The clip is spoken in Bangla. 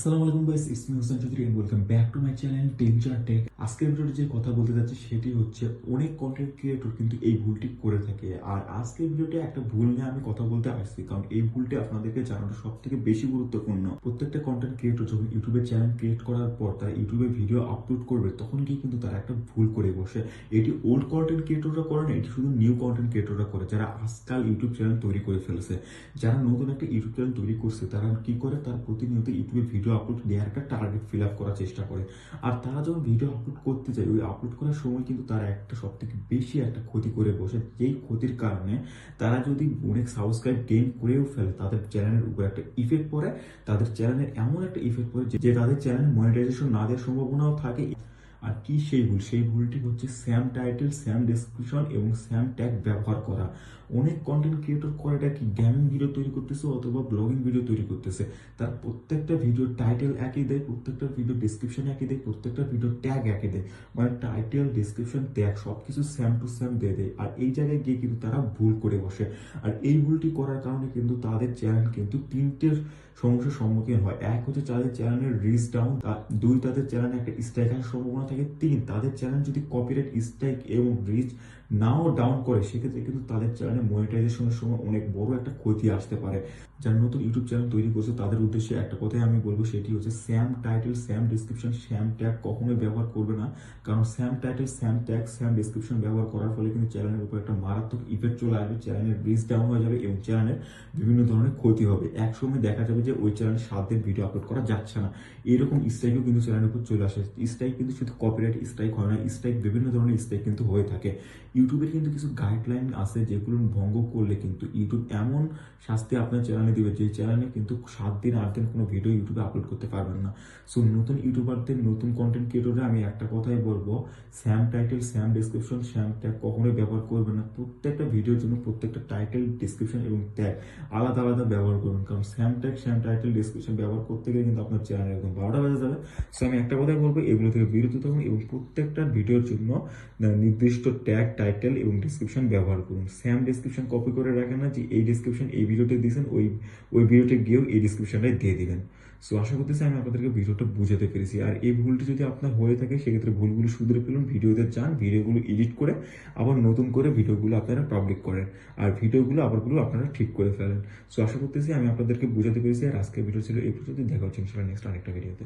আসসালামু আলাইকুম guys, it's me Hossain Chowdhury and welcome back to my channel টেনচার টেক। আজকের ভিডিওতে যে কথা বলতে যাচ্ছি সেটি হচ্ছে অনেক কন্টেন্ট ক্রিয়েটর কিন্তু এই ভুলটি করে থাকে। আর আজকের ভিডিওতে একটা ভুল নিয়ে আমি কথা বলতে আসছি, কারণ এই ভুলটি আপনাদেরকে জানানো সব থেকে বেশি গুরুত্বপূর্ণ। প্রত্যেকটা কন্টেন্ট ক্রিয়েটর যখন ইউটিউবে চ্যানেল ক্রিয়েট করার পর তারা ইউটিউবে ভিডিও আপলোড করবে, তখন গিয়ে কিন্তু তারা একটা ভুল করে বসে। এটি ওল্ড কন্টেন্ট ক্রিয়েটররা করে না, এটি শুধু নিউ কন্টেন্ট ক্রিয়েটররা করে, যারা আজকাল ইউটিউব চ্যানেল তৈরি করে ফেলেছে। যারা নতুন একটা ইউটিউব চ্যানেল তৈরি করছে তারা কি করে, তার প্রতিনিয়ত ইউটিউবে ভিডিও আপলোড দেওয়ার একটা টার্গেট ফিল আপ করার চেষ্টা করে। আর তারা যখন ভিডিও আপলোড করতে যায়, ওই আপলোড করার সময় কিন্তু তারা একটা সব থেকে বেশি একটা ক্ষতি করে বসে, যেই ক্ষতির কারণে তারা যদি অনেক সাবস্ক্রাইব গেইন করেও ফেলে, তাদের চ্যানেলের উপর একটা ইফেক্ট পড়ে। তাদের চ্যানেলের এমন একটা ইফেক্ট পড়ে যে তাদের চ্যানেল মনিটাইজেশন না দেওয়ার সম্ভাবনাও থাকে। আর কি সেই ভুল? সেই ভুলটি হচ্ছে স্যাম টাইটেল, স্যাম ডেসক্রিপশন এবং স্যাম ট্যাগ ব্যবহার করা। অনেক কন্টেন্ট ক্রিয়েটর করে এটা কি, গেমিং ভিডিও তৈরি করতেছে অথবা ব্লগিং ভিডিও তৈরি করতেছে, তার প্রত্যেকটা ভিডিও টাইটেল একই দেয়, প্রত্যেকটা ভিডিও ডেসক্রিপশন একই দেয়, প্রত্যেকটা ভিডিও ট্যাগ একই দেয়। মানে টাইটেল, ডেসক্রিপশন, ট্যাগ সবকিছু সেম টু সেম দিয়ে দেয়। আর এই জায়গায় গিয়ে কিন্তু তারা ভুল করে বসে। আর এই ভুলটি করার কারণে কিন্তু তাদের চ্যানেল কিন্তু তিনটের সমস্যার সম্মুখীন হয়। এক হচ্ছে তাদের চ্যানেলের রিচ ডাউন, দুই তাদের চ্যানেলে একটা স্ট্রাইক আসার সম্ভাবনা থাকে, তিন তাদের চ্যানেল যদি কপিরাইট স্ট্রাইক এবং রিচ নাও ডাউন করে, সেক্ষেত্রে কিন্তু তাদের চ্যানেলে মনিটাইজেশনের সময় অনেক বড় একটা ক্ষতি আসতে পারে। যারা নতুন ইউটিউব চ্যানেল তৈরি করছে তাদের উদ্দেশ্যে একটা কথাই আমি বলবো, সেটি হচ্ছে Sam title, Sam description, Sam tag কখনোই ব্যবহার করবে না। কারণ Sam title, Sam tag, Sam description ব্যবহার করার ফলে কিন্তু চ্যানেলের উপর একটা মারাত্মক ইফেক্ট চলে আসবে, চ্যানেলের রিচ ডাউন হয়ে যাবে এবং চ্যানেলের বিভিন্ন ধরনের ক্ষতি হবে। এক সময় দেখা যাবে যে ওই চ্যানেলে 7 দিন ভিডিও আপলোড করা যাচ্ছে না। এরকম স্ট্রাইকও কিন্তু চ্যানেলের উপর চলে আসে। স্ট্রাইক কিন্তু শুধু কপিরাইট স্ট্রাইক হয় না, স্ট্রাইক বিভিন্ন ধরনের স্ট্রাইক কিন্তু হয়ে থাকে। ইউটিউবের কিন্তু কিছু গাইডলাইন আছে যেগুলো ভঙ্গ করলে কিন্তু ইউটিউব এমন শাস্তি আপনার চ্যানেলে দিবে, যে চ্যানেলে কিন্তু 7 দিন 8 দিন কোনো ভিডিও ইউটিউবে আপলোড করতে পারবেন না। সো নতুন ইউটিউবারদের, নতুন কন্টেন্ট ক্রিয়েটররা আমি একটা কথাই বলবো, Sam title, Sam description, Sam tag কখনোই ব্যবহার করবেন না। প্রত্যেকটা ভিডিওর জন্য প্রত্যেকটা টাইটেল, ডিসক্রিপশন এবং ট্যাগ আলাদা আলাদা ব্যবহার করবেন। কারণ Sam tag, Sam title, description ব্যবহার করতে গেলে কিন্তু আপনার চ্যানেল একদম 12টা বেজে যাবে। সো আমি একটা কথাই বলবো, এগুলো থেকে বিরত থাকুন এবং প্রত্যেকটা ভিডিওর জন্য নির্দিষ্ট ট্যাগ, টাইটেল এবং ডিসক্রিপশন ব্যবহার করুন। স্যাম ডিসক্রিপশন কপি করে রাখেন না, যে এই ডিসক্রিপশন এই ভিডিওতে দিয়েছেন, ওই ভিডিওতে গিয়েও এই ডিসক্রিপশনটাই দিয়ে দিবেন। সো আশা করতেছি আমি আপনাদেরকে ভিডিওটা বুঝাতে পেরেছি। আর এই ভুলটি যদি আপনার হয়ে থাকে, সেক্ষেত্রে ভুলগুলো শুধরে ফেলুন, ভিডিওতে যান, ভিডিওগুলো এডিট করে আবার নতুন করে ভিডিওগুলো আপনারা পাবলিক করেন, আর ভিডিওগুলো আবারগুলো আপনারা ঠিক করে ফেলেন। সো আশা করতেছি আমি আপনাদেরকে বুঝাতে পেরেছি। আর আজকের ভিডিও ছিল এই পর্যন্ত। দেখা হচ্ছে ইনশাআল্লাহ নেক্সট আরেকটা ভিডিওতে।